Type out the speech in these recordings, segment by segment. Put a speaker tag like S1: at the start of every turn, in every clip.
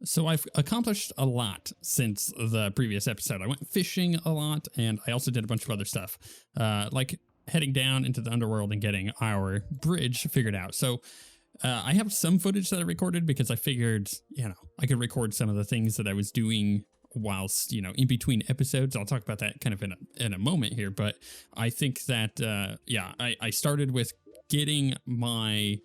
S1: So I've accomplished a lot since the previous episode. I went fishing a lot, and I also did a bunch of other stuff, like heading down into the underworld and getting our bridge figured out. So I have some footage that I recorded because I figured, I could record some of the things that I was doing whilst, in between episodes. I'll talk about that kind of in a moment here. But I think that, I started with getting my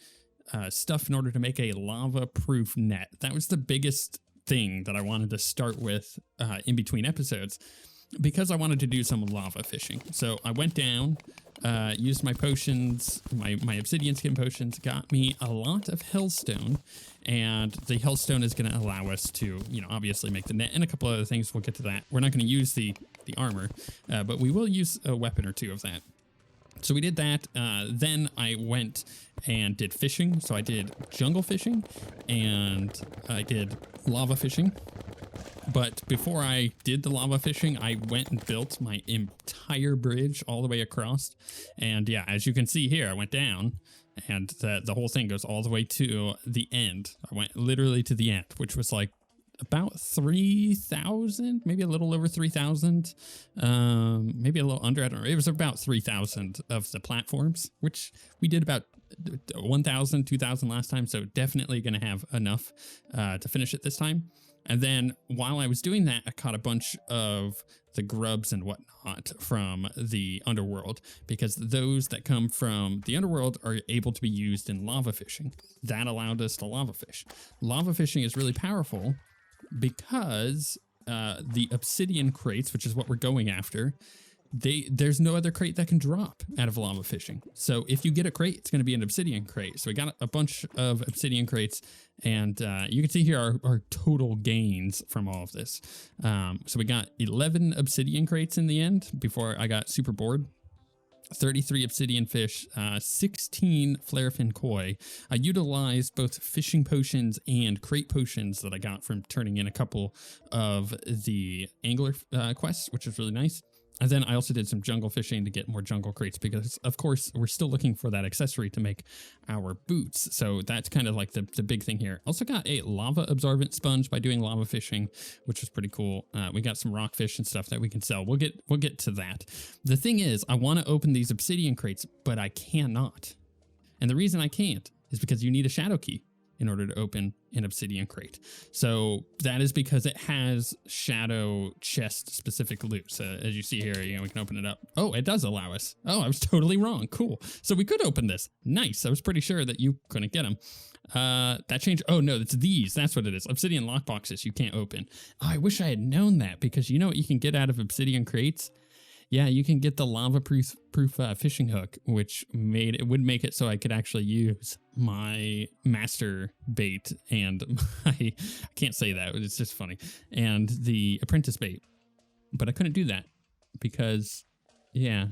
S1: stuff in order to make a lava-proof net. That was the biggest thing that I wanted to start with in between episodes, because I wanted to do some lava fishing. So I went down, used my potions, my obsidian skin potions, got me a lot of hellstone, and the hellstone is going to allow us to, obviously make the net and a couple other things. We'll get to that. We're not going to use the armor, but we will use a weapon or two of that. So we did that. Then I went and did fishing. So I did jungle fishing and I did lava fishing. But before I did the lava fishing, I went and built my entire bridge all the way across. And yeah, as you can see here, I went down and the whole thing goes all the way to the end. I went literally to the end, which was like about 3,000, maybe a little over 3,000, maybe a little under, I don't know. It was about 3,000 of the platforms, which we did about 1,000, 2,000 last time. So definitely going to have enough to finish it this time. And then while I was doing that, I caught a bunch of the grubs and whatnot from the underworld, because those that come from the underworld are able to be used in lava fishing. That allowed us to lava fish. Lava fishing is really powerful because the obsidian crates, which is what we're going after, there's no other crate that can drop out of lava fishing. So if you get a crate, it's going to be an obsidian crate. So we got a bunch of obsidian crates, and you can see here our total gains from all of this. So we got 11 obsidian crates in the end before I got super bored. 33 obsidian fish, 16 flarefin koi. I utilized both fishing potions and crate potions that I got from turning in a couple of the angler quests, which was really nice. And then I also did some jungle fishing to get more jungle crates because, of course, we're still looking for that accessory to make our boots. So that's kind of like the big thing here. Also got a lava absorbent sponge by doing lava fishing, which was pretty cool. We got some rockfish and stuff that we can sell. We'll get to that. The thing is, I want to open these obsidian crates, but I cannot. And the reason I can't is because you need a shadow key in order to open an obsidian crate. So that is because it has shadow chest specific loot. So as you see here, we can open it up. Oh, it does allow us. Oh, I was totally wrong. Cool. So we could open this. Nice. I was pretty sure that you couldn't get them. That changed. Oh no, it's these. That's what it is. Obsidian lockboxes you can't open. Oh, I wish I had known that, because you know what you can get out of obsidian crates? Yeah, you can get the lava-proof fishing hook, which would make it so I could actually use my master bait and I can't say that, it's just funny, and the apprentice bait. But I couldn't do that because, yeah.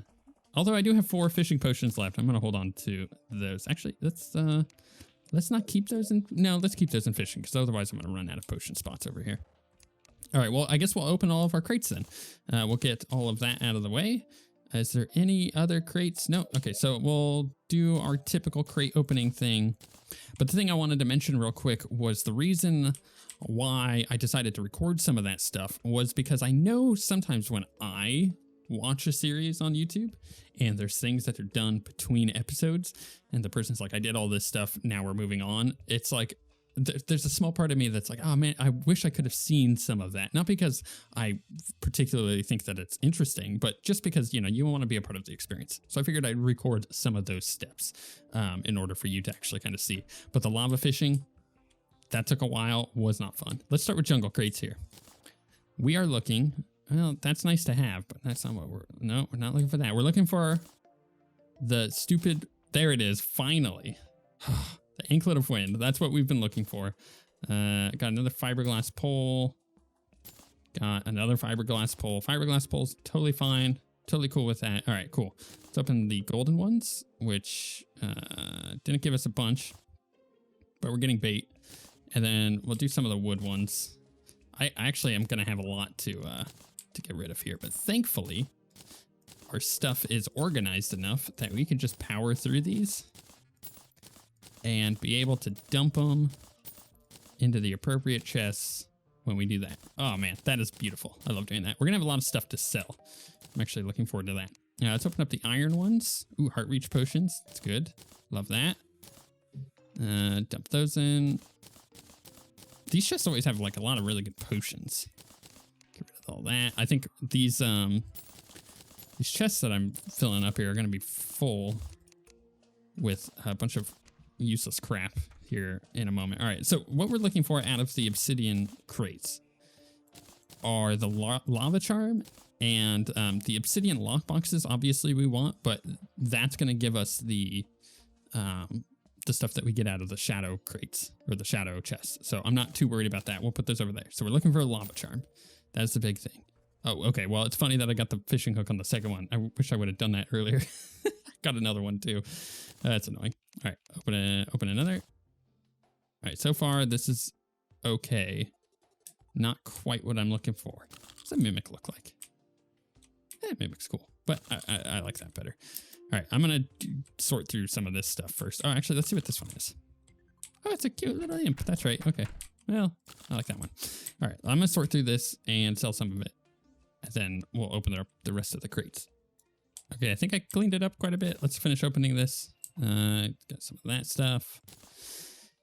S1: Although I do have 4 fishing potions left, I'm going to hold on to those. Actually, let's not keep those in. No, let's keep those in fishing, because otherwise I'm going to run out of potion spots over here. All right, well, I guess we'll open all of our crates then. We'll get all of that out of the way. Is there any other crates? No? Okay, so we'll do our typical crate opening thing. But the thing I wanted to mention real quick was the reason why I decided to record some of that stuff was because I know sometimes when I watch a series on YouTube and there's things that are done between episodes and the person's like, I did all this stuff, now we're moving on. It's like, there's a small part of me that's like, oh man, I wish I could have seen some of that. Not because I particularly think that it's interesting, but just because, you want to be a part of the experience. So I figured I'd record some of those steps in order for you to actually kind of see. But the lava fishing, that took a while, was not fun. Let's start with jungle crates here. We are looking, well, that's nice to have, but that's not what we're not looking for that. We're looking for the stupid, there it is, finally. The anklet of wind. That's what we've been looking for. Got another fiberglass pole. Got another fiberglass pole. Fiberglass pole's totally fine. Totally cool with that. All right, cool. Let's open the golden ones, which didn't give us a bunch, but we're getting bait. And then we'll do some of the wood ones. I actually am going to have a lot to get rid of here, but thankfully our stuff is organized enough that we can just power through these. and be able to dump them into the appropriate chests when we do that. Oh man, that is beautiful. I love doing that. We're gonna have a lot of stuff to sell. I'm actually looking forward to that. Now let's open up the iron ones. Ooh, heart reach potions. That's good. Love that. Dump those in. These chests always have like a lot of really good potions. Get rid of all that. I think these chests that I'm filling up here are gonna be full with a bunch of useless crap here in a moment. All right, so what we're looking for out of the obsidian crates are the lava charm and the obsidian lockboxes. Obviously we want, but that's going to give us the stuff that we get out of the shadow crates or the shadow chests. So I'm not too worried about that. We'll put those over there. So we're looking for a lava charm. That's the big thing. Oh, okay. Well, it's funny that I got the fishing hook on the second one. I wish I would have done that earlier. Got another one too. That's annoying. All right, open another. All right, so far this is okay. Not quite what I'm looking for. What's a mimic look like? Mimic's cool, but I like that better. All right, I'm gonna sort through some of this stuff first. Oh, actually, let's see what this one is. Oh, it's a cute little imp. That's right. Okay. Well, I like that one. All right, I'm gonna sort through this and sell some of it, and then we'll open up the rest of the crates. Okay, I think I cleaned it up quite a bit. Let's finish opening this. Got some of that stuff.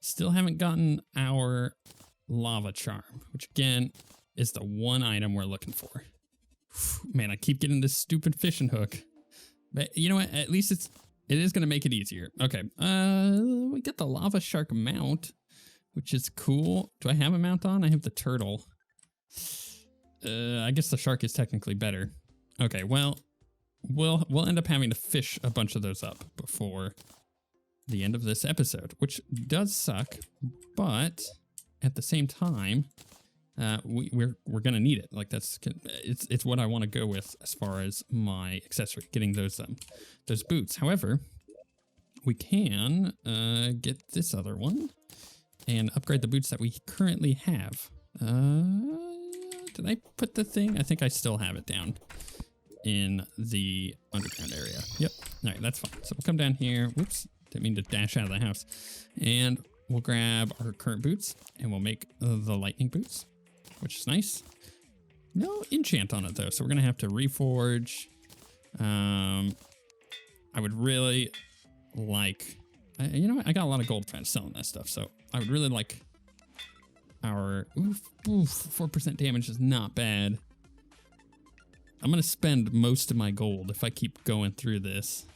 S1: Still haven't gotten our lava charm, which again is the one item we're looking for. Man, I keep getting this stupid fishing hook. But you know what? At least it is going to make it easier. Okay. We got the lava shark mount, which is cool. Do I have a mount on? I have the turtle. I guess the shark is technically better. Okay, well, we'll end up having to fish a bunch of those up before the end of this episode, which does suck, but at the same time, we're gonna need it. Like it's what I want to go with as far as my accessory, getting those boots. However, we can get this other one and upgrade the boots that we currently have. Did I put the thing? I think I still have it down in the underground area. Yep. All right, that's fine. So we'll come down here. Whoops. Didn't mean to dash out of the house. And we'll grab our current boots and we'll make the lightning boots, which is nice. No enchant on it though, so we're gonna have to reforge. I would really like, you know what? I got a lot of gold trying to sell on that stuff, so I would really like our 4% damage is not bad. I'm gonna spend most of my gold if I keep going through this.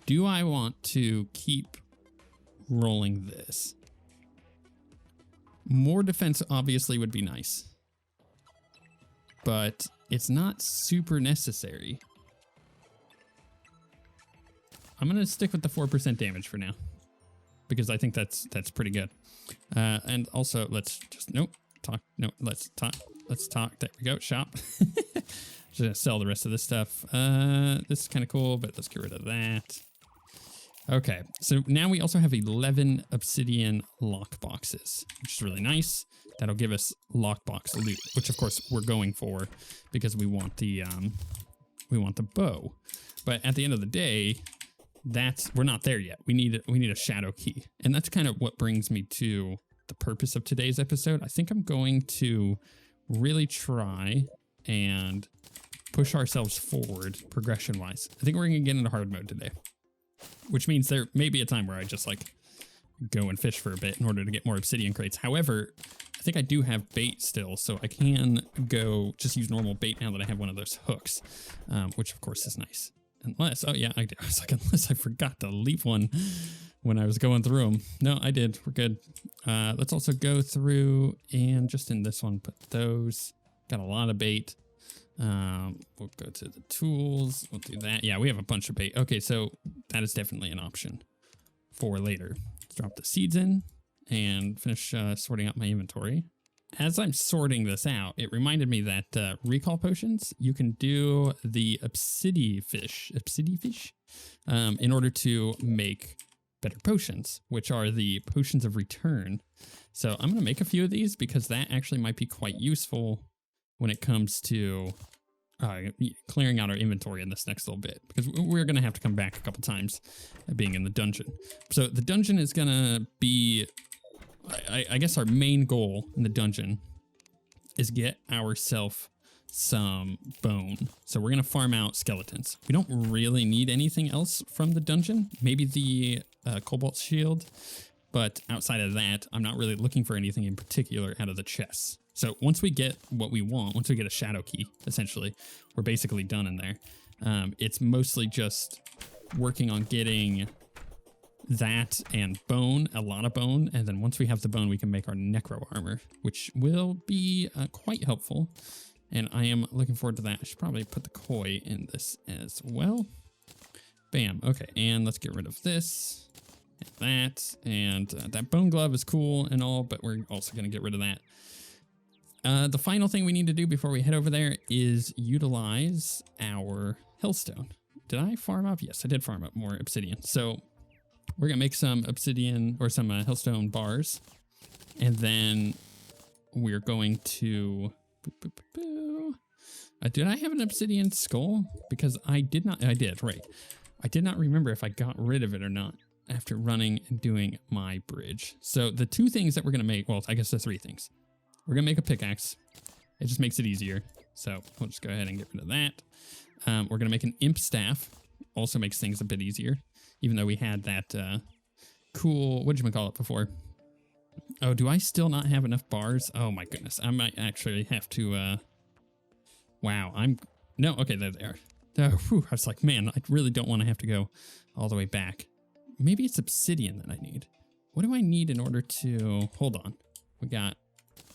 S1: Do I want to keep rolling this? More defense obviously would be nice, but it's not super necessary. I'm gonna stick with the 4% damage for now because I think that's pretty good. And also let's just let's talk. There we go. Shop. Just gonna sell the rest of this stuff. This is kind of cool, but let's get rid of that. Okay, so now we also have 11 obsidian lockboxes, which is really nice. That'll give us lockbox loot, which of course we're going for because we want the bow. But at the end of the day, we're not there yet. We need a shadow key, and that's kind of what brings me to the purpose of today's episode. I think I'm going to really try and push ourselves forward progression-wise. I think we're gonna get into hard mode today, which means there may be a time where I just like go and fish for a bit in order to get more obsidian crates. However, I think I do have bait still, so I can go just use normal bait now that I have one of those hooks, which of course is nice. Unless, oh yeah, I did. I was like, unless I forgot to leave one when I was going through them. No, I did. We're good. Let's also go through and just in this one, put those. Got a lot of bait. We'll go to the tools. We'll do that. Yeah, we have a bunch of bait. Okay, so that is definitely an option for later. Let's drop the seeds in and finish sorting out my inventory. As I'm sorting this out, it reminded me that recall potions, you can do the obsidifish, in order to make better potions, which are the potions of return. So I'm going to make a few of these because that actually might be quite useful when it comes to clearing out our inventory in this next little bit, because we're going to have to come back a couple times being in the dungeon. So the dungeon is going to be, I guess our main goal in the dungeon is get ourselves some bone. So we're going to farm out skeletons. We don't really need anything else from the dungeon. Maybe the cobalt shield. But outside of that, I'm not really looking for anything in particular out of the chests. So once we get what we want, once we get a shadow key, essentially, we're basically done in there. It's mostly just working on getting that and bone, a lot of bone. And then once we have the bone, we can make our necro armor, which will be quite helpful. And I am looking forward to that. I should probably put the koi in this as well. Bam. Okay, and let's get rid of this. And that bone glove is cool and all, but we're also going to get rid of that. The final thing we need to do before we head over there is utilize our hellstone. Did I farm up? Yes, I did farm up more obsidian. So we're going to make some obsidian or some hellstone bars. And then we're going to... did I have an obsidian skull? Because I did not. I did, right. I did not remember if I got rid of it or not after running and doing my bridge. So the two things that we're going to make, well, I guess the three things. We're going to make a pickaxe. It just makes it easier. So we'll just go ahead and get rid of that. We're going to make an imp staff. Also makes things a bit easier, even though we had that cool, what did you call it before? Oh, do I still not have enough bars? Oh my goodness. I might actually have to, wow, no, okay, there they are. Oh, whew, I was like, man, I really don't want to have to go all the way back. Maybe it's obsidian that I need. What do I need in order to... Hold on. We got...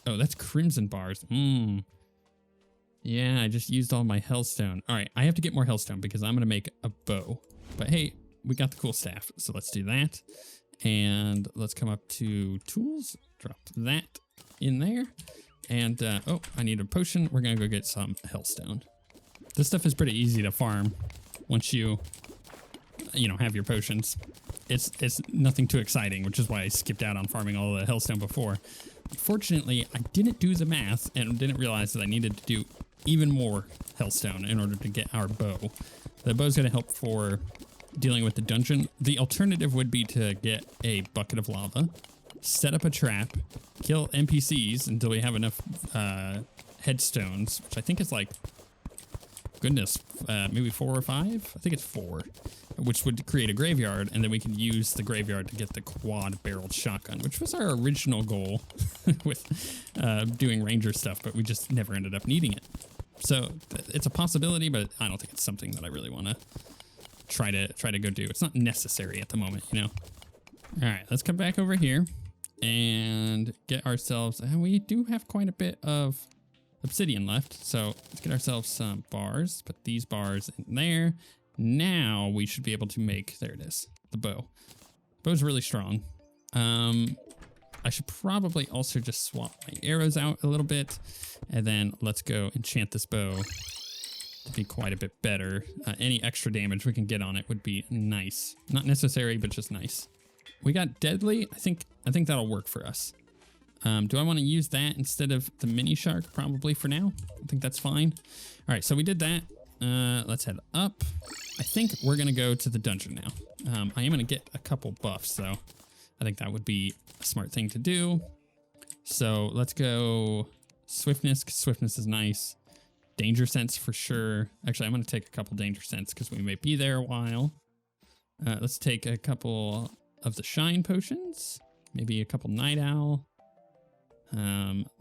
S1: Oh, that's crimson bars. Yeah, I just used all my hellstone. All right, I have to get more hellstone because I'm going to make a bow. But hey, we got the cool staff. So let's do that. And let's come up to tools. Drop that in there. And, oh, I need a potion. We're going to go get some hellstone. This stuff is pretty easy to farm once you know, have your potions. It's nothing too exciting, which is why I skipped out on farming all the hellstone before. Fortunately, I didn't do the math and didn't realize that I needed to do even more hellstone in order to get our bow. The bow's going to help for dealing with the dungeon. The alternative would be to get a bucket of lava, set up a trap, kill NPCs until we have enough headstones, which I think is like, goodness, maybe 4 or 5? I think it's 4, which would create a graveyard, and then we can use the graveyard to get the quad-barreled shotgun, which was our original goal with doing ranger stuff, but we just never ended up needing it. So it's a possibility, but I don't think it's something that I really want to try to go do. It's not necessary at the moment, you know. All right, let's come back over here and get ourselves, and we do have quite a bit of obsidian left, so let's get ourselves some bars. Put these bars in there. Now we should be able to make, there it is, the bow. Bow's really strong. I should probably also just swap my arrows out a little bit, and then let's go enchant this bow to be quite a bit better. Any extra damage we can get on it would be nice. Not necessary, but just nice. We got deadly. I think that'll work for us. Do I want to use that instead of the mini shark? Probably for now. I think that's fine. All right, so we did that. Let's head up. I think we're going to go to the dungeon now. I am going to get a couple buffs, though. I think that would be a smart thing to do. So let's go swiftness, because swiftness is nice. Danger sense for sure. Actually, I'm going to take a couple danger sense because we may be there a while. Let's take a couple of the shine potions. Maybe a couple night owl.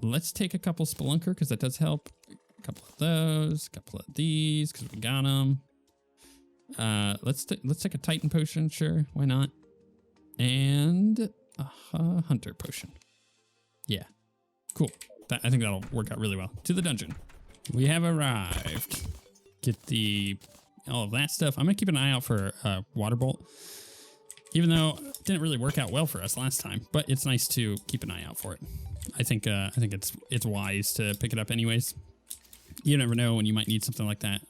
S1: Let's take a couple spelunker because that does help. A couple of those, a couple of these because we got them. Let's take a titan potion, sure, why not? And a hunter potion. Yeah, cool. I think that'll work out really well. To the dungeon. We have arrived. Get all of that stuff. I'm gonna keep an eye out for water bolt. Even though it didn't really work out well for us last time, but it's nice to keep an eye out for it. I think it's wise to pick it up anyways. You never know when you might need something like that.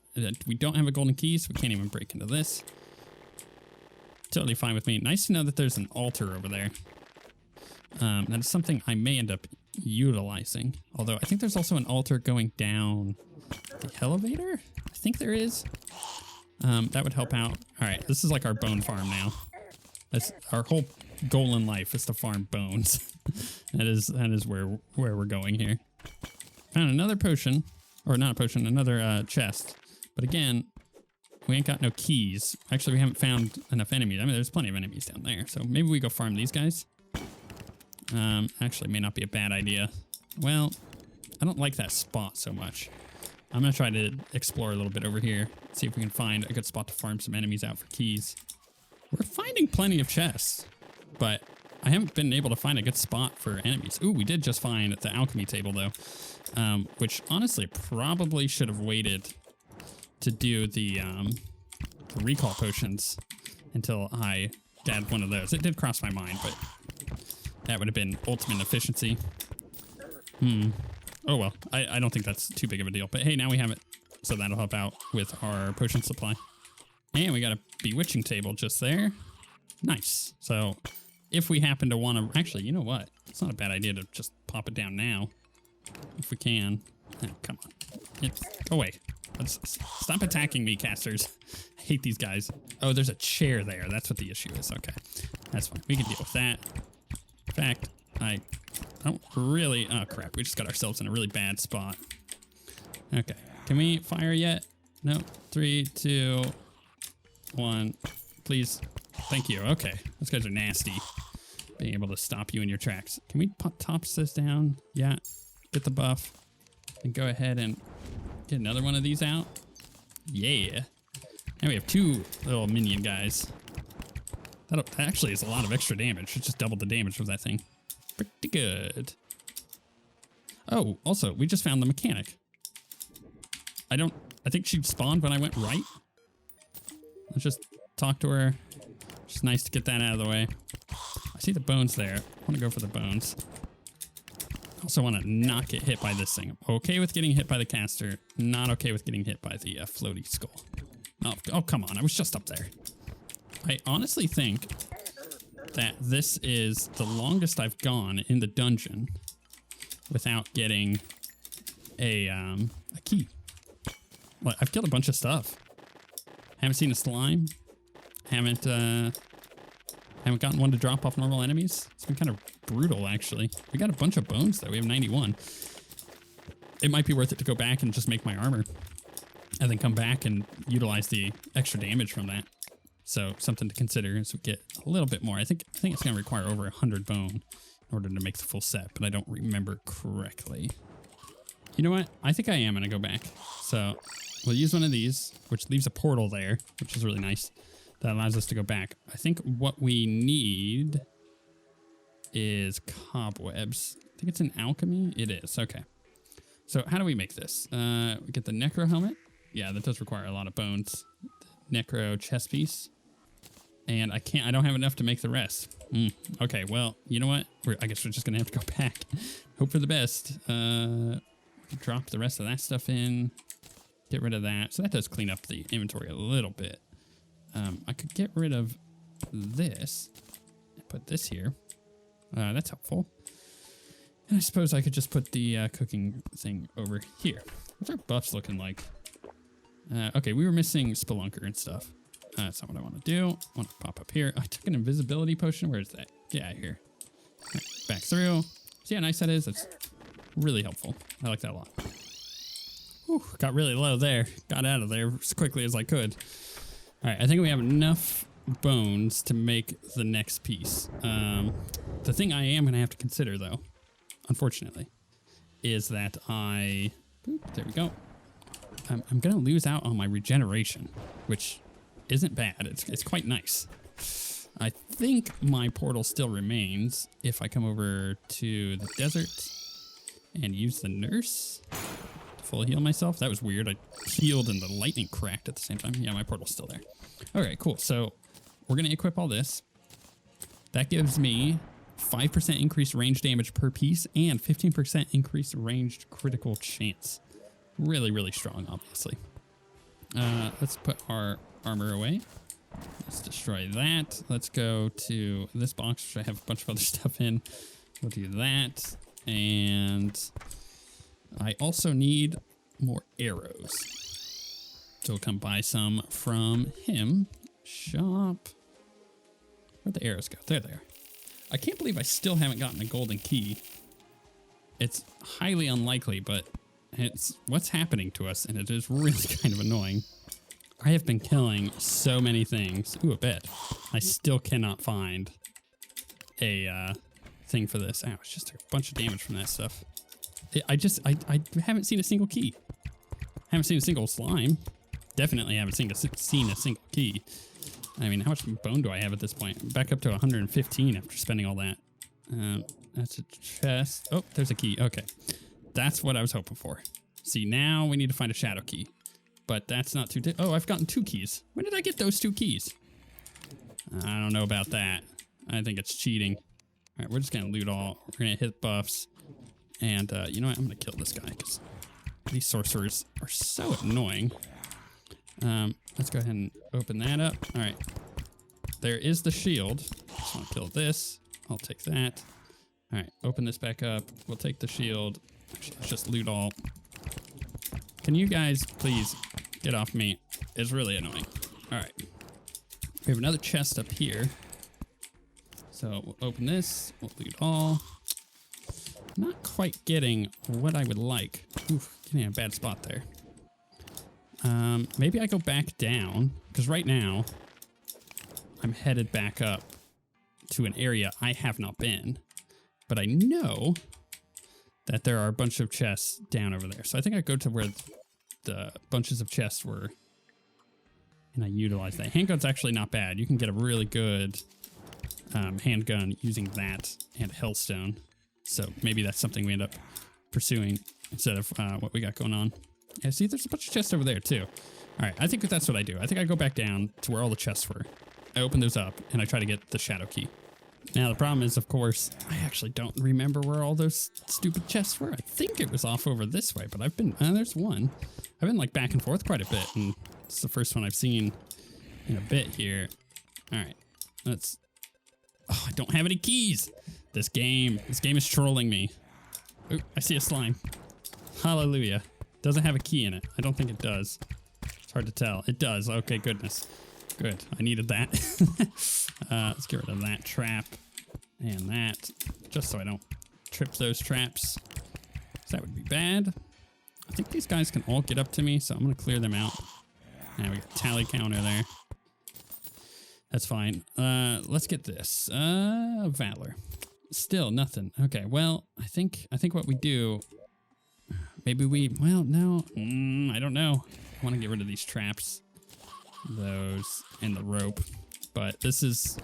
S1: We don't have a golden key, so we can't even break into this. Totally fine with me. Nice to know that there's an altar over there. That's something I may end up utilizing. Although I think there's also an altar going down the elevator? I think there is. That would help out. All right, this is like our bone farm now. That's our whole goal in life is to farm bones. that is where we're going here. Found another potion, or not a potion, another chest. But again, we ain't got no keys. Actually, we haven't found enough enemies. I mean, there's plenty of enemies down there. So maybe we go farm these guys. Actually, may not be a bad idea. Well, I don't like that spot so much. I'm going to try to explore a little bit over here. See if we can find a good spot to farm some enemies out for keys. We're finding plenty of chests, but I haven't been able to find a good spot for enemies. Ooh, we did just find the alchemy table, though, which honestly probably should have waited to do the recall potions until I grabbed one of those. It did cross my mind, but that would have been ultimate efficiency. Oh well, I don't think that's too big of a deal. But hey, now we have it, so that'll help out with our potion supply. And we got a bewitching table just there. Nice. So if we happen to want to... Actually, you know what? It's not a bad idea to just pop it down now. If we can. Oh, come on. Go away. Stop attacking me, casters. I hate these guys. Oh, there's a chair there. That's what the issue is. Okay. That's fine. We can deal with that. In fact, I don't really... Oh, crap. We just got ourselves in a really bad spot. Okay. Can we fire yet? No. 3, 2... 1, please. Thank you. Okay, those guys are nasty. Being able to stop you in your tracks. Can we toss this down? Yeah. Get the buff. And go ahead and get another one of these out. Yeah. Now we have 2 little minion guys. That actually is a lot of extra damage. It just doubled the damage of that thing. Pretty good. Oh, also, we just found the mechanic. I think she spawned when I went right. Let's just talk to her. It's nice to get that out of the way. I see the bones there. I want to go for the bones. I also want to not get hit by this thing. I'm okay with getting hit by the caster. Not okay with getting hit by the floaty skull. Oh, come on. I was just up there. I honestly think that this is the longest I've gone in the dungeon without getting a key. Well, I've killed a bunch of stuff. Haven't seen a slime. Haven't gotten one to drop off normal enemies. It's been kind of brutal, actually. We got a bunch of bones, though. We have 91. It might be worth it to go back and just make my armor. And then come back and utilize the extra damage from that. So something to consider as we get a little bit more. I think it's going to require over 100 bone in order to make the full set, but I don't remember correctly. You know what? I think I am going to go back. So... we'll use one of these, which leaves a portal there, which is really nice. That allows us to go back. I think what we need is cobwebs. I think it's an alchemy. It is. Okay. So how do we make this? We get the necro helmet. Yeah, that does require a lot of bones. The necro chest piece. And I don't have enough to make the rest. Okay, well, you know what? I guess we're just going to have to go back. Hope for the best. Drop the rest of that stuff in. Get rid of that. So that does clean up the inventory a little bit. I could get rid of this and put this here. That's helpful. And I suppose I could just put the cooking thing over here. What's our buffs looking like? Okay, we were missing Spelunker and stuff. That's not what I want to do. I want to pop up here. I took an invisibility potion. Where is that? Get out of here. Right, back through. See how nice that is? That's really helpful. I like that a lot. Whew, got really low there. Got out of there as quickly as I could. All right, I think we have enough bones to make the next piece. The thing I am going to have to consider, though, unfortunately, is that there we go. I'm going to lose out on my regeneration, which isn't bad. It's quite nice. I think my portal still remains if I come over to the desert and use the nurse. Full heal myself. That was weird. I healed and the lightning cracked at the same time. Yeah, my portal's still there. Okay, cool. So we're going to equip all this. That gives me 5% increased range damage per piece and 15% increased ranged critical chance. Really, really strong, obviously. Let's put our armor away. Let's destroy that. Let's go to this box, which I have a bunch of other stuff in. We'll do that. And I also need more arrows. So we'll come buy some from him. Shop. Where'd the arrows go? There they are. I can't believe I still haven't gotten a golden key. It's highly unlikely, but it's what's happening to us, and it is really kind of annoying. I have been killing so many things. Ooh, a bed. I still cannot find a thing for this. Ow, it's just a bunch of damage from that stuff. I haven't seen a single key. Haven't seen a single slime. Definitely haven't seen a single key. I mean, how much bone do I have at this point? Back up to 115 after spending all that. That's a chest. Oh, there's a key. Okay. That's what I was hoping for. See, now we need to find a shadow key. But that's not too... Oh, I've gotten 2 keys. When did I get those 2 keys? I don't know about that. I think it's cheating. All right, we're just going to loot all. We're going to hit buffs. And you know what? I'm going to kill this guy because these sorcerers are so annoying. Let's go ahead and open that up. All right. There is the shield. Just want to kill this. I'll take that. All right, open this back up. We'll take the shield. Actually, let's just loot all. Can you guys please get off me? It's really annoying. All right. We have another chest up here. So we'll open this. We'll loot all. Not quite getting what I would like. Oof, getting a bad spot there. Maybe I go back down, because right now I'm headed back up to an area I have not been. But I know that there are a bunch of chests down over there. So I think I go to where the bunches of chests were, and I utilize that. Handgun's actually not bad. You can get a really good handgun using that and hellstone. So maybe that's something we end up pursuing instead of what we got going on. Yeah, see, there's a bunch of chests over there too. All right, I think that's what I do. I think I go back down to where all the chests were. I open those up, and I try to get the shadow key. Now, the problem is, of course, I actually don't remember where all those stupid chests were. I think it was off over this way, but I've been... there's one. I've been, like, back and forth quite a bit, and it's the first one I've seen in a bit here. All right, let's... Oh, I don't have any keys! This game is trolling me. Ooh, I see a slime. Hallelujah. Doesn't have a key in it. I don't think it does. It's hard to tell. It does. Okay, goodness. Good. I needed that. Let's get rid of that trap and that, just so I don't trip those traps. So that would be bad. I think these guys can all get up to me, so I'm going to clear them out. Now we got tally counter there. That's fine. Let's get this. Valor. Still nothing. Okay, well, I think what we do... Maybe we... Well, no. I don't know. I want to get rid of these traps. Those and the rope. But this is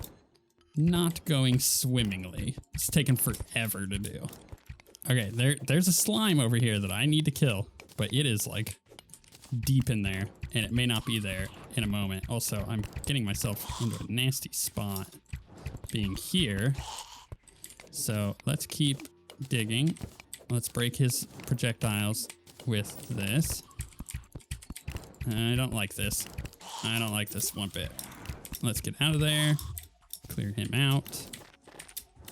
S1: not going swimmingly. It's taken forever to do. Okay, there's a slime over here that I need to kill. But it is, like, deep in there. And it may not be there in a moment. Also, I'm getting myself into a nasty spot being here. So let's keep digging. Let's break his projectiles with this. I don't like this. I don't like this one bit. Let's get out of there. Clear him out.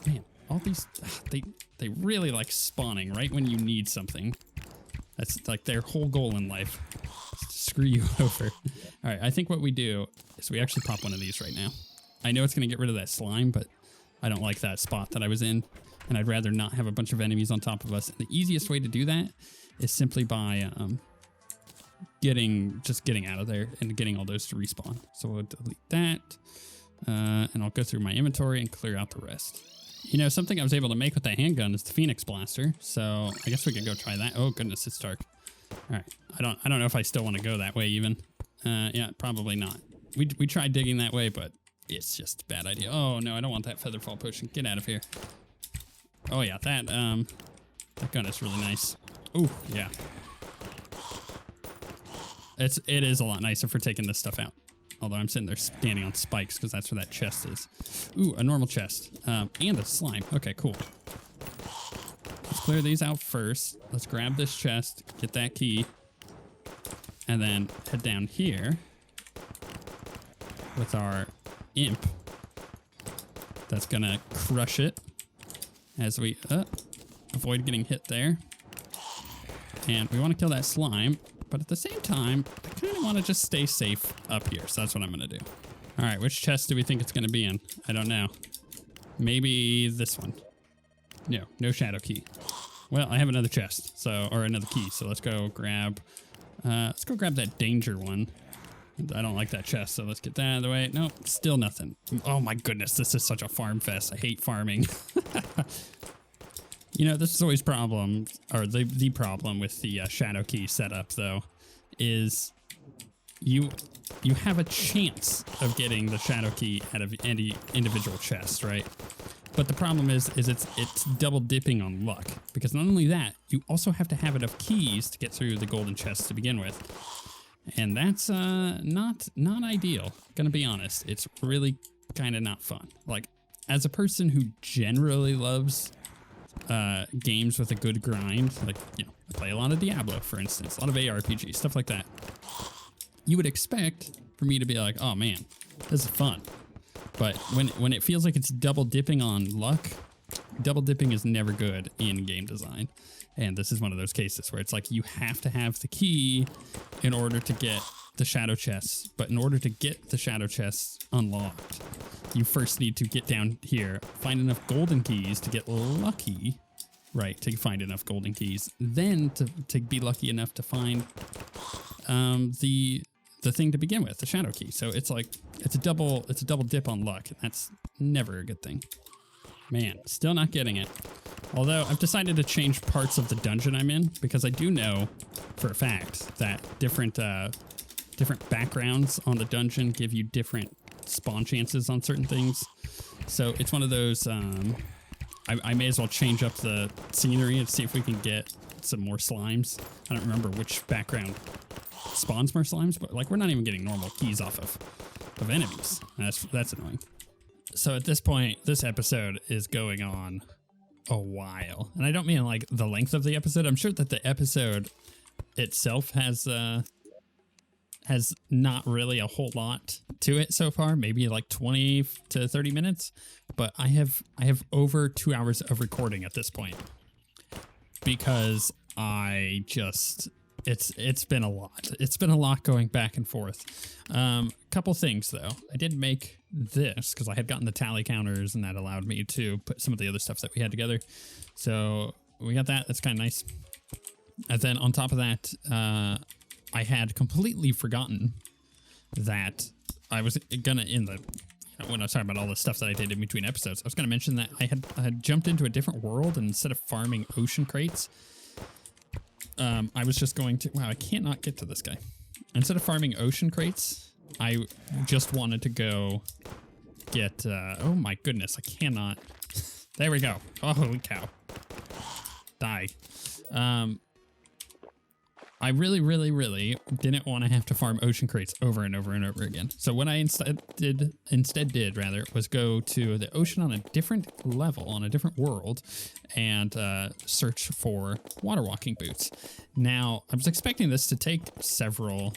S1: Man, all these... They really like spawning right when you need something. That's like their whole goal in life. Is to screw you over. All right, I think what we do is we actually pop one of these right now. I know it's going to get rid of that slime, but I don't like that spot that I was in. And I'd rather not have a bunch of enemies on top of us. And the easiest way to do that is simply by getting out of there and getting all those to respawn. So we'll delete that. And I'll go through my inventory and clear out the rest. You know, something I was able to make with that handgun is the Phoenix Blaster. So I guess we could go try that. Oh, goodness, it's dark. All right. I don't know if I still want to go that way even. Yeah, probably not. We tried digging that way, but it's just a bad idea. Oh, no, I don't want that Featherfall Potion. Get out of here. Oh, yeah, that gun is really nice. Ooh, yeah. It is a lot nicer for taking this stuff out. Although I'm sitting there standing on spikes because that's where that chest is. Ooh, a normal chest. And a slime. Okay, cool. Let's clear these out first. Let's grab this chest, get that key, and then head down here with our imp. That's gonna crush it as we avoid getting hit there. and we want to kill that slime, but at the same time, I kind of want to just stay safe up here, so that's what I'm going to do. All right, which chest do we think it's going to be in? I don't know. Maybe this one. No shadow key. Well, I have another chest, or another key, so let's go grab that danger one. I don't like that chest, so let's get that out of the way. Nope, still nothing. Oh my goodness, this is such a farm fest. I hate farming. This is always the problem with the shadow key setup, though, is you have a chance of getting the shadow key out of any individual chest, right? But the problem is it's double dipping on luck, because not only that, you also have to have enough keys to get through the golden chest to begin with. And that's not ideal, gonna be honest. It's really kind of not fun. Like, as a person who generally loves games with a good grind, like, I play a lot of Diablo, for instance, a lot of ARPG, stuff like that, you would expect for me to be like, oh man, this is fun. But when it feels like it's double dipping on luck, double dipping is never good in game design. And this is one of those cases where it's like you have to have the key in order to get the shadow chests. But in order to get the shadow chests unlocked, you first need to get down here, find enough golden keys to get lucky, right? To find enough golden keys, then to be lucky enough to find the thing to begin with, the shadow key. So it's like it's a double dip on luck. That's never a good thing. Man, still not getting it. Although I've decided to change parts of the dungeon I'm in, because I do know for a fact that different backgrounds on the dungeon give you different spawn chances on certain things. So it's one of those, I may as well change up the scenery and see if we can get some more slimes. I don't remember which background spawns more slimes, but like we're not even getting normal keys off of enemies. That's annoying. So at this point, this episode is going on a while, and I don't mean like the length of the episode. I'm sure that the episode itself has not really a whole lot to it so far, maybe like 20 to 30 minutes, but I have over 2 hours of recording at this point, because it's been a lot. It's been a lot going back and forth. Couple things though. I did make this because I had gotten the tally counters, and that allowed me to put some of the other stuff that we had together. So we got that. That's kind of nice. And then on top of that, I had completely forgotten that I was gonna, when I was talking about all the stuff that I did in between episodes, I was gonna mention that I had jumped into a different world, and instead of farming ocean crates, I was just going to, wow, I can't not get to this guy. Instead of farming ocean crates, I just wanted to go get, oh my goodness, I cannot. There we go. Oh, holy cow. Die. I really, really, really didn't want to have to farm ocean crates over and over and over again. So what I instead did was go to the ocean on a different level, on a different world, and search for water walking boots. Now, I was expecting this to take several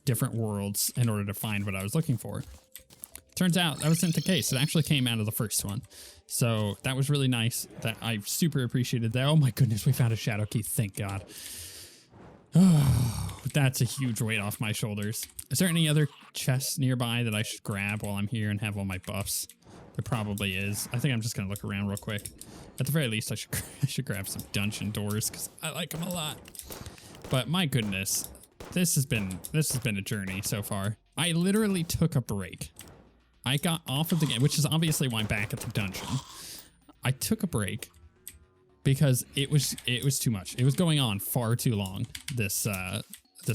S1: different worlds in order to find what I was looking for. Turns out that wasn't the case. It actually came out of the first one. So that was really nice. That I super appreciated that. Oh my goodness, we found a shadow key. Thank God. Oh, that's a huge weight off my shoulders. Is there any other chests nearby that I should grab while I'm here and have all my buffs? There probably is. I think I'm just going to look around real quick. At the very least, I should grab some dungeon doors because I like them a lot. But my goodness, this has been a journey so far. I literally took a break. I got off of the game, which is obviously why I'm back at the dungeon. I took a break because it was too much. It was going on far too long, this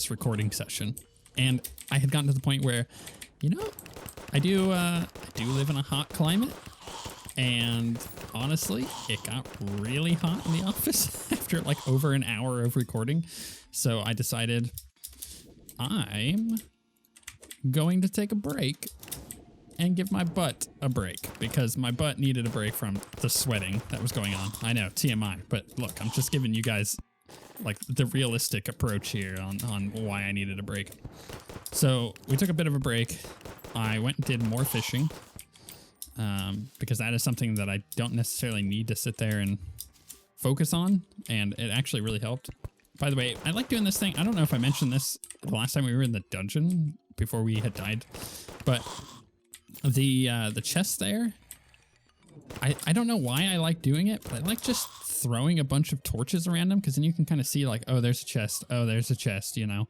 S1: recording session. And I had gotten to the point where, I do live in a hot climate, and honestly, it got really hot in the office after like over an hour of recording. So I decided I'm going to take a break and give my butt a break, because my butt needed a break from the sweating that was going on. I know, TMI, but look, I'm just giving you guys like the realistic approach here on why I needed a break. So we took a bit of a break. I went and did more fishing, because that is something that I don't necessarily need to sit there and focus on, and it actually really helped. by the way, I like doing this thing. I don't know if I mentioned this the last time we were in the dungeon before we had died, but the chest there, I don't know why I like doing it, but I like just throwing a bunch of torches around them, because then you can kind of see like, oh, there's a chest. Oh, there's a chest, you know.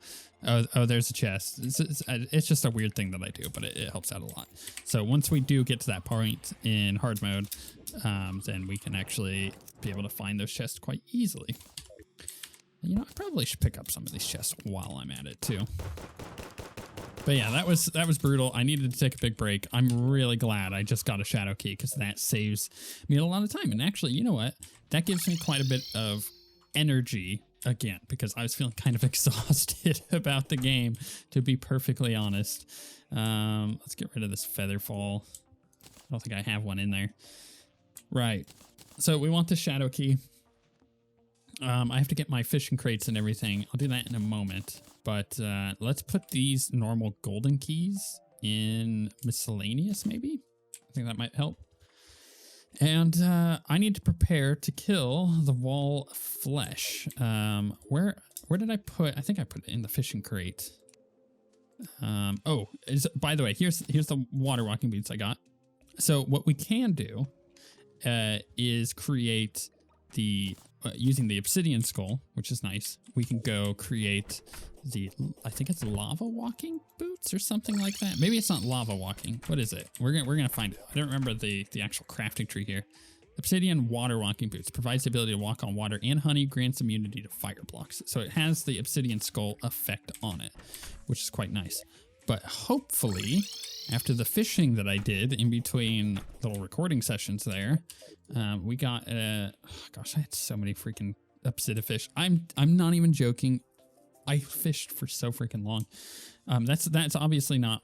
S1: Oh, there's a chest. It's just a weird thing that I do, but it helps out a lot. So once we do get to that point in hard mode, then we can actually be able to find those chests quite easily. You know, I probably should pick up some of these chests while I'm at it too. But yeah, that was brutal. I needed to take a big break. I'm really glad I just got a shadow key, because that saves me a lot of time. And actually, you know what? That gives me quite a bit of energy again, because I was feeling kind of exhausted about the game, to be perfectly honest. Let's get rid of this feather fall. I don't think I have one in there. Right. So we want the shadow key. I have to get my fishing crates and everything. I'll do that in a moment. But let's put these normal golden keys in miscellaneous, maybe? I think that might help. And I need to prepare to kill the wall flesh. Where did I put? I think I put it in the fishing crate. By the way, here's the water walking boots I got. So what we can do is create the using the obsidian skull, which is nice. We can go create I think it's lava walking boots or something like that. Maybe it's not lava walking. What is it? We're gonna find it. I don't remember the actual crafting tree here. Obsidian water walking boots provides the ability to walk on water and honey, grants immunity to fire blocks. So it has the obsidian skull effect on it, which is quite nice. But hopefully, after the fishing that I did in between little recording sessions there, we got gosh, I had so many freaking obsidian fish. I'm not even joking. I fished for so freaking long. That's obviously not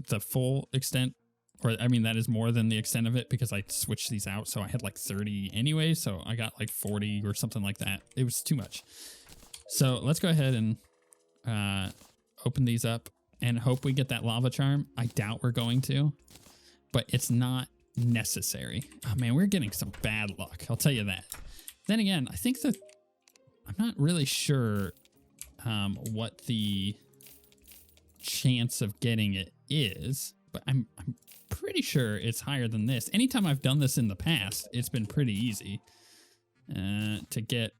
S1: the full extent, or I mean that is more than the extent of it, because I switched these out. So I had like 30 anyway, so I got like 40 or something like that. It was too much. So let's go ahead and open these up and hope we get that lava charm. I doubt we're going to, but it's not necessary. Oh man, we're getting some bad luck, I'll tell you that. Then again, I think that I'm not really sure what the chance of getting it is, but I'm pretty sure it's higher than this. Anytime I've done this in the past, it's been pretty easy to get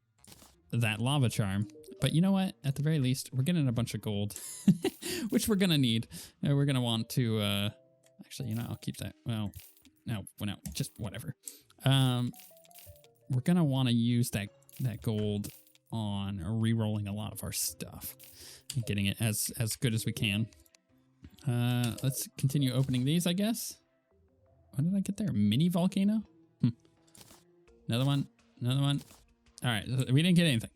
S1: that lava charm. But you know what? At the very least, we're getting a bunch of gold, which we're gonna need. We're gonna want to actually, you know, I'll keep that. Well, no, just whatever. We're gonna want to use that gold on re-rolling a lot of our stuff and getting it as good as we can. Let's continue opening these, I guess. What did I get there? A mini volcano? Another one. All right, we didn't get anything.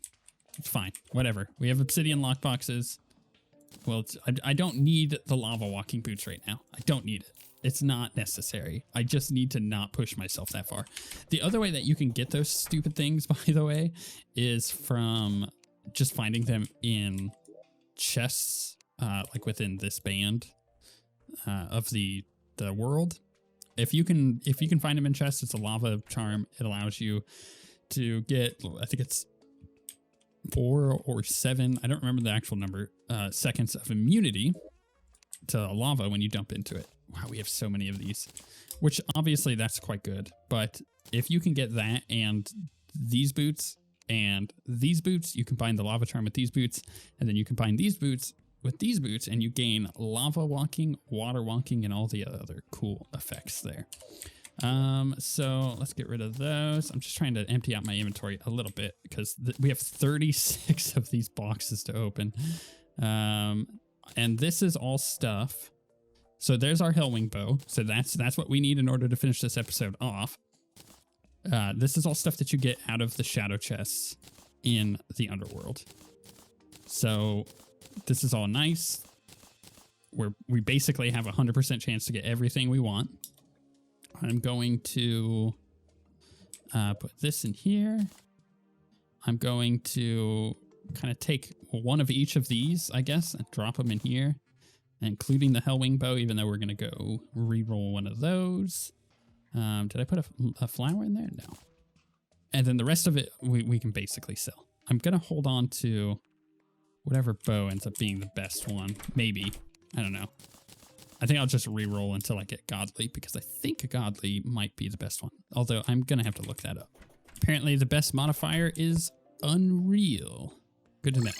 S1: It's fine. Whatever. We have obsidian lockboxes. Well, I don't need the lava walking boots right now. I don't need it. It's not necessary. I just need to not push myself that far. The other way that you can get those stupid things, by the way, is from just finding them in chests, like within this band of the world. If you can find them in chests, it's a lava charm. It allows you to get, I think it's 4 or 7, I don't remember the actual number, seconds of immunity to lava when you dump into it. Wow, we have so many of these, which obviously that's quite good. But if you can get that and these boots, you combine the lava charm with these boots, and then you combine these boots with these boots, and you gain lava walking, water walking, and all the other cool effects there. So let's get rid of those. I'm just trying to empty out my inventory a little bit, because we have 36 of these boxes to open. And this is all stuff. So there's our Hellwing bow. So that's what we need in order to finish this episode off. This is all stuff that you get out of the shadow chests in the underworld. So this is all nice. We basically have a 100% chance to get everything we want. I'm going to put this in here. I'm going to kind of take one of each of these, I guess, and drop them in here, including the Hellwing bow, even though we're going to go re-roll one of those. Did I put a flower in there? No. And then the rest of it, we can basically sell. I'm going to hold on to whatever bow ends up being the best one. Maybe. I don't know. I think I'll just re-roll until I get godly, because I think a godly might be the best one. Although I'm going to have to look that up. Apparently the best modifier is Unreal. Good to know.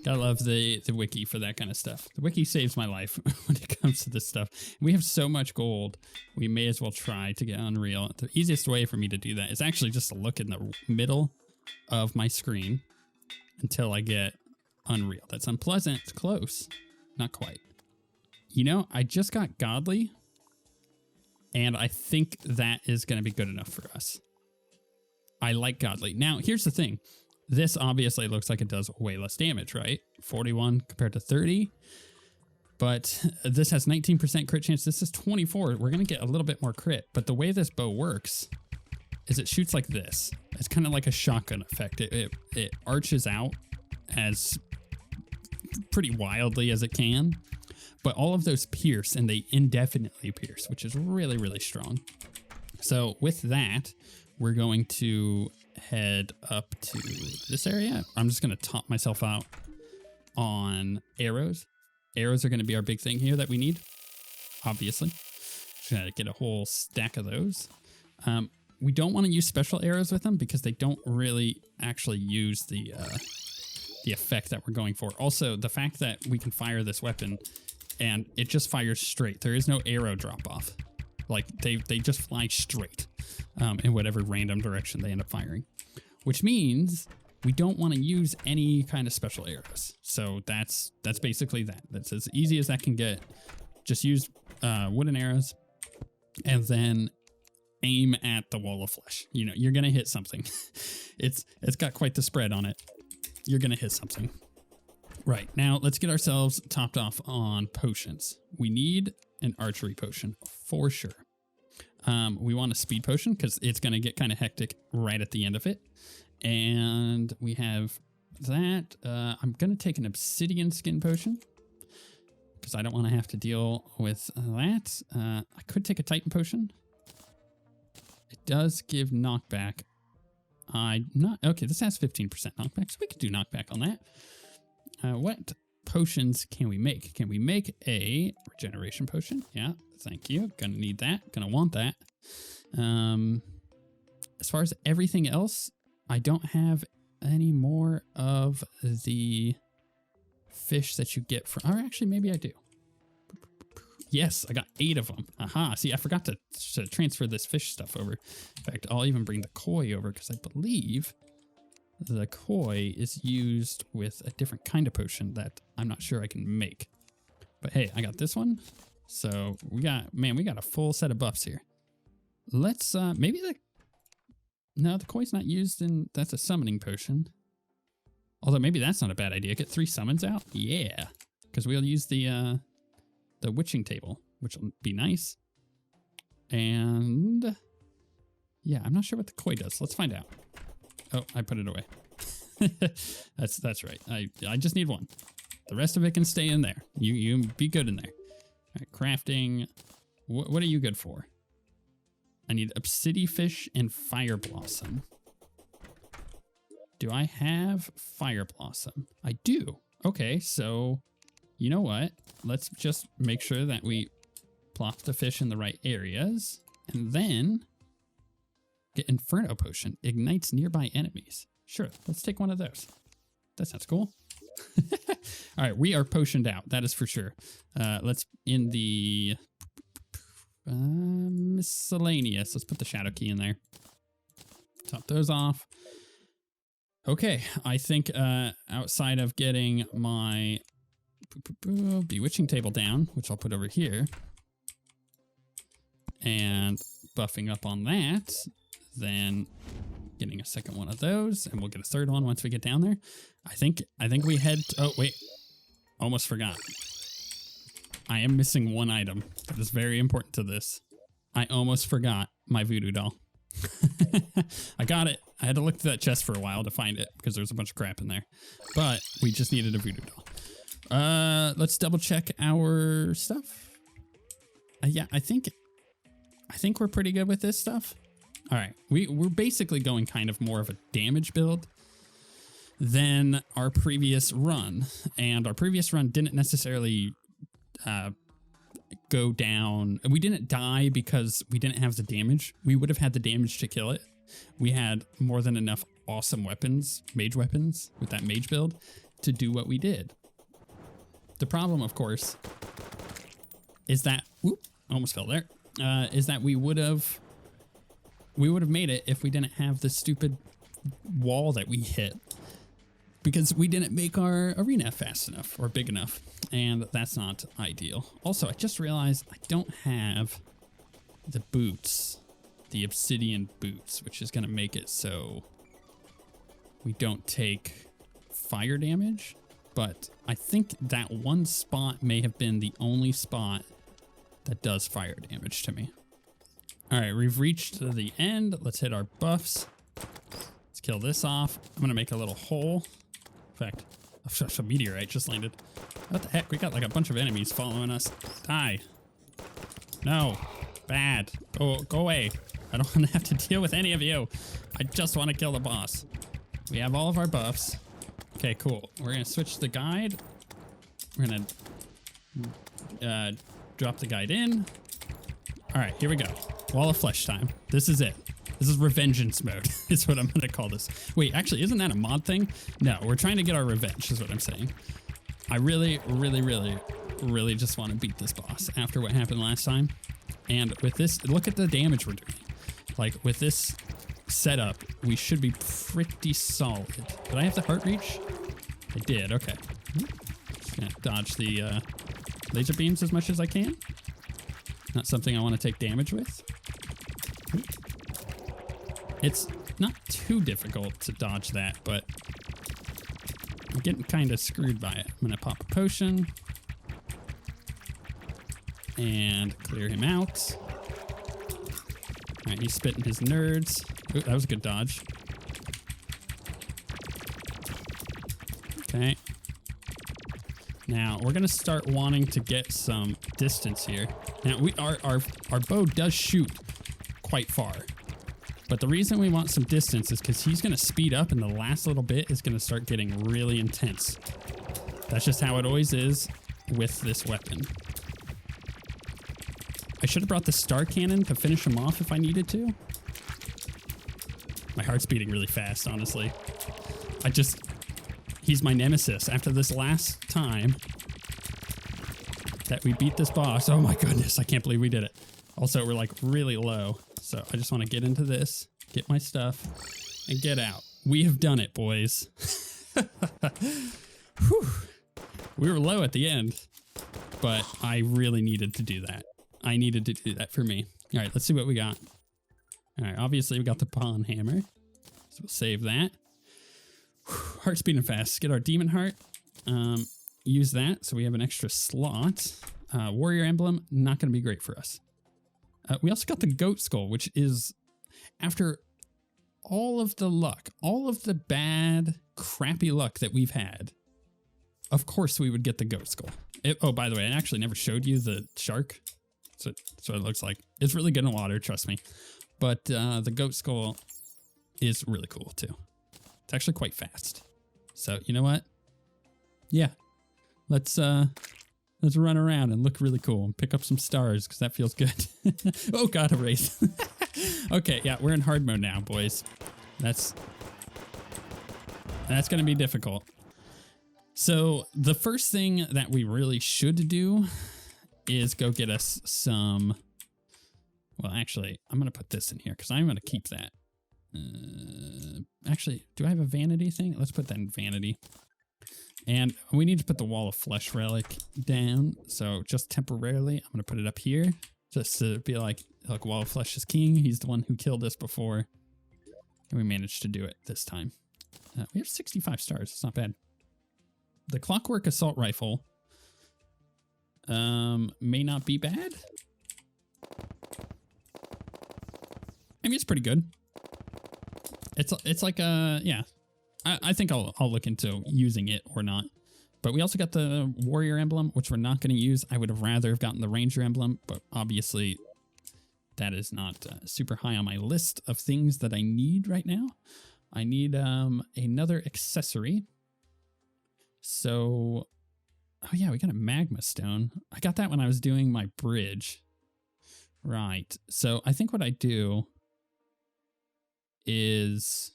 S1: Gotta love the wiki for that kind of stuff. The wiki saves my life when it comes to this stuff. We have so much gold, we may as well try to get Unreal. The easiest way for me to do that is actually just to look in the middle of my screen until I get Unreal. That's unpleasant. It's close. Not quite. You know, I just got Godly, and I think that is going to be good enough for us. I like Godly. Now, here's the thing. This obviously looks like it does way less damage, right? 41 compared to 30. But this has 19% crit chance. This is 24. We're going to get a little bit more crit. But the way this bow works is it shoots like this. It's kind of like a shotgun effect. It arches out as pretty wildly as it can. But all of those pierce, and they indefinitely pierce, which is really, really strong. So with that, we're going to head up to this area. I'm just going to top myself out on arrows. Arrows are going to be our big thing here that we need, obviously. Just going to get a whole stack of those. We don't want to use special arrows with them because they don't really actually use the effect that we're going for. Also, the fact that we can fire this weapon and it just fires straight. There is no arrow drop off. Like they just fly straight in whatever random direction they end up firing, which means we don't want to use any kind of special arrows. So that's basically that. That's as easy as that can get. Just use wooden arrows and then aim at the wall of flesh. You know, you're going to hit something. It's got quite the spread on it. You're going to hit something. Right. Now let's get ourselves topped off on potions. We need an archery potion for sure. We want a speed potion because it's going to get kind of hectic right at the end of it. And we have that. I'm going to take an obsidian skin potion because I don't want to have to deal with that. I could take a titan potion. It does give knockback. Okay, this has 15% knockback, so we could do knockback on that. What potions can we make? Can we make a regeneration potion? Yeah, thank you. Gonna need that. Gonna want that. As far as everything else, I don't have any more of the fish that you get from... Or actually, maybe I do. Yes, I got 8 of them. Aha. See, I forgot to transfer this fish stuff over. In fact, I'll even bring the koi over because I believe the koi is used with a different kind of potion that I'm not sure I can make. But hey, I got this one. So we got a full set of buffs here. Let's, no, the koi's not used in, that's a summoning potion. Although maybe that's not a bad idea. Get 3 summons out? Yeah. Because we'll use the witching table, which will be nice. And yeah, I'm not sure what the koi does. Let's find out. Oh, I put it away. That's right. I just need 1. The rest of it can stay in there. You be good in there. All right, crafting. What are you good for? I need obsidifish and fire blossom. Do I have fire blossom? I do. Okay, so you know what? Let's just make sure that we plop the fish in the right areas, and then get Inferno Potion. Ignites nearby enemies. Sure, let's take one of those. That sounds cool. All right, we are potioned out. That is for sure. Let's, in the miscellaneous, let's put the shadow key in there. Top those off. Okay, I think outside of getting my bewitching table down, which I'll put over here, and buffing up on that, then getting a second one of those, and we'll get a third one once we get down there. I think we head oh wait, almost forgot. I am missing one item that is very important to this. I almost forgot my voodoo doll. I got it. I had to look through that chest for a while to find it because there's a bunch of crap in there, but we just needed a voodoo doll. Let's double check our stuff. Yeah, I think we're pretty good with this stuff. All right, we're basically going kind of more of a damage build. than our previous run. And our previous run didn't necessarily go down. We didn't die because we didn't have the damage. We would have had the damage to kill it. We had more than enough awesome weapons, mage weapons, with that mage build to do what we did. The problem, of course, is that, whoop, almost fell there, is that we would have made it if we didn't have the stupid wall that we hit, because we didn't make our arena fast enough or big enough, and that's not ideal. Also, I just realized I don't have the boots, the obsidian boots, which is going to make it so we don't take fire damage, but I think that one spot may have been the only spot that does fire damage to me. All right, we've reached the end. Let's hit our buffs. Let's kill this off. I'm gonna make a little hole. In fact, a meteorite just landed. What the heck? We got like a bunch of enemies following us. Die. No. Bad. Go away. I don't want to have to deal with any of you. I just want to kill the boss. We have all of our buffs. Okay, cool. We're gonna switch the guide. We're gonna drop the guide in. All right, here we go. Wall of Flesh time. This is it. This is revengeance mode. Is what I'm gonna call this. Wait, actually, isn't that a mod thing? No, we're trying to get our revenge, is what I'm saying. I really just want to beat this boss after what happened last time. And with this, look at the damage we're doing. Like with this setup, we should be pretty solid. Did I have the heart reach? I did, okay. Just gonna dodge the laser beams as much as I can. Not something I want to take damage with. It's not too difficult to dodge that, but I'm getting kind of screwed by it. I'm gonna pop a potion and clear him out. All right, he's spitting his nerds. Ooh, that was a good dodge. Okay. Now we're gonna start wanting to get some distance here. Now our bow does shoot quite far, but the reason we want some distance is because he's gonna speed up, and the last little bit is gonna start getting really intense. That's just how it always is with this weapon. I should have brought the star cannon to finish him off if I needed to. My heart's beating really fast, honestly. He's my nemesis. After this last time that we beat this boss, oh my goodness, I can't believe we did it. Also, we're like really low, so I just want to get into this, get my stuff, and get out. We have done it, boys. Whew. We were low at the end, but I really needed to do that. I needed to do that for me. All right, let's see what we got. All right, obviously we got the pawn hammer, so we'll save that. Heart's beating fast. Get our demon heart. Use that so we have an extra slot. Warrior emblem, not going to be great for us. We also got the goat skull, which is, after all of the luck, all of the bad, crappy luck that we've had, of course we would get the goat skull. Oh, by the way, I actually never showed you the shark. So what it looks like. It's really good in water, trust me. But the goat skull is really cool too. It's actually quite fast. So you know what? Yeah, let's run around and look really cool and pick up some stars because that feels good. Oh God, a race. Okay, yeah, we're in hard mode now, boys. That's gonna be difficult. So the first thing that we really should do is go get us some. Well, actually, I'm gonna put this in here because I'm gonna keep that. Actually, do I have a vanity thing? Let's put that in vanity. And we need to put the wall of flesh relic down. So just temporarily, I'm going to put it up here. Just to be like wall of flesh is king. He's the one who killed us before. And we managed to do it this time. We have 65 stars. It's not bad. The clockwork assault rifle may not be bad. I mean, it's pretty good. It's like a, yeah, I think I'll look into using it or not. But we also got the warrior emblem, which we're not going to use. I would have rather have gotten the ranger emblem, but obviously that is not super high on my list of things that I need right now. I need another accessory. So, oh yeah, we got a magma stone. I got that when I was doing my bridge. Right. So I think what I do is,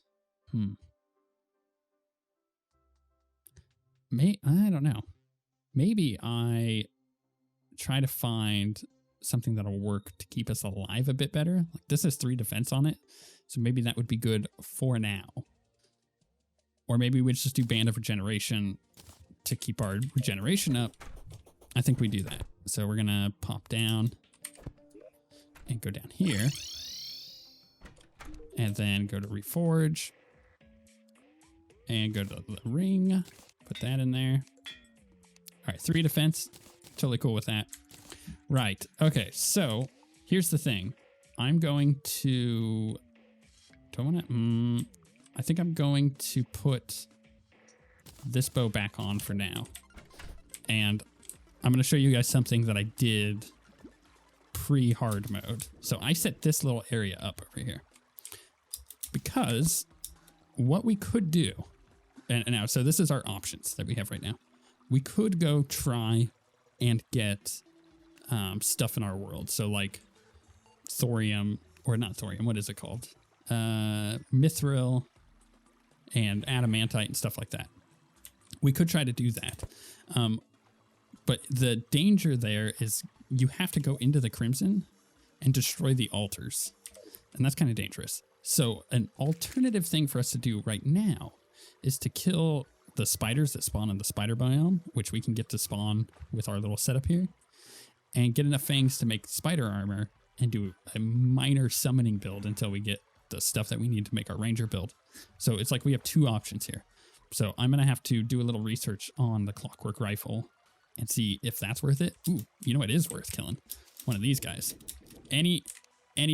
S1: I don't know. Maybe I try to find something that'll work to keep us alive a bit better. Like this has 3 defense on it, so maybe that would be good for now. Or maybe we just do Band of Regeneration to keep our regeneration up. I think we do that. So we're gonna pop down and go down here, and then go to Reforge, and go to the ring. Put that in there. All right, 3 defense. Totally cool with that. Right. Okay, so here's the thing. I'm going to... Do I want to... I think I'm going to put this bow back on for now. And I'm going to show you guys something that I did pre-hard mode. So I set this little area up over here. Because what we could do... And now, so this is our options that we have right now. We could go try and get stuff in our world. So like thorium, or not thorium, what is it called? Mithril and adamantite and stuff like that. We could try to do that. But the danger there is you have to go into the Crimson and destroy the altars. And that's kind of dangerous. So an alternative thing for us to do right now is to kill the spiders that spawn in the spider biome, which we can get to spawn with our little setup here, and get enough fangs to make spider armor and do a minor summoning build until we get the stuff that we need to make our ranger build. So it's like we have 2 options here. So I'm going to have to do a little research on the clockwork rifle and see if that's worth it. Ooh, you know what is worth killing? One of these guys. Any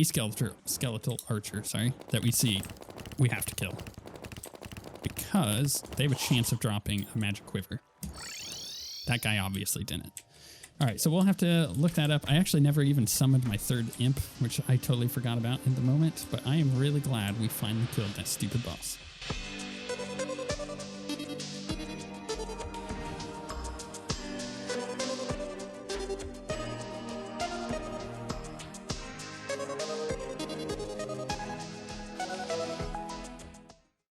S1: skeletal archer, sorry, that we see, we have to kill. Because they have a chance of dropping a magic quiver. That guy obviously didn't. All right, so we'll have to look that up. I actually never even summoned my 3rd imp, which I totally forgot about in the moment, but I am really glad we finally killed that stupid boss.